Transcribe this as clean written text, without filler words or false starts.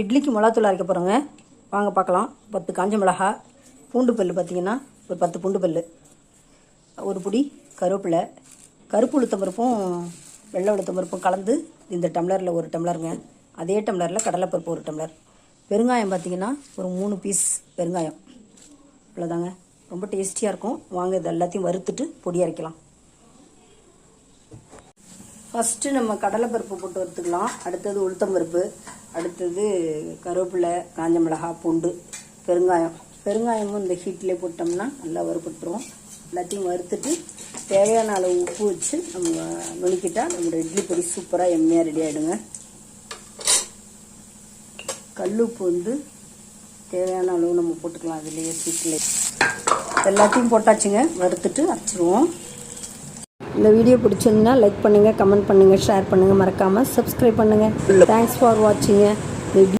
இட்லிக்கு மிளகாத்தூள் அரைக்க போகிறோங்க. வாங்க பார்க்கலாம். 10 காஞ்ச மிளகா, பூண்டு பல் பார்த்திங்கன்னா ஒரு 10 பூண்டு பல், ஒரு பிடி கருவேப்பிலை, கருப்பு உளுத்தம்பருப்பும் வெள்ளை உளுத்தம்பருப்பும் கலந்து இந்த டம்ளரில் ஒரு டம்ளருங்க. அதே டம்ளரில் கடலைப்பருப்பு ஒரு டம்ளர், பெருங்காயம் பார்த்திங்கன்னா ஒரு 3 பீஸ் பெருங்காயம். இவ்வளோதாங்க. ரொம்ப டேஸ்டியாக இருக்கும். வாங்க இது எல்லாத்தையும் வறுத்துட்டு பொடி அரைக்கலாம். ஃபஸ்ட்டு நம்ம கடலைப்பருப்பு போட்டு வறுத்துக்கலாம். அடுத்தது உளுத்தம்பருப்பு, அடுத்தது கருவேப்பிலை, காஞ்ச மிளகா, பூண்டு, பெருங்காயமும் இந்த ஹீட்லேயே போட்டோம்னா நல்லா வறுபட்டுரும். எல்லாத்தையும் வறுத்துட்டு தேவையான அளவு உப்பு வச்சு நம்ம நுணுக்கிட்டால் நம்மளோட இட்லி பொடி சூப்பராக எம்மையாக ரெடி ஆகிடுங்க. கல் உப்பு தேவையான அளவு நம்ம போட்டுக்கலாம். அதுலேயே சீட்டில் எல்லாத்தையும் போட்டாச்சுங்க. வறுத்துட்டு அரைச்சிடுவோம். இந்த வீடியோ பிடிச்சிருந்தா லைக் பண்ணுங்கள், கமெண்ட் பண்ணுங்கள், ஷேர் பண்ணுங்கள், மறக்காமல் சப்ஸ்கிரைப் பண்ணுங்கள். Thanks for வாட்சிங்க.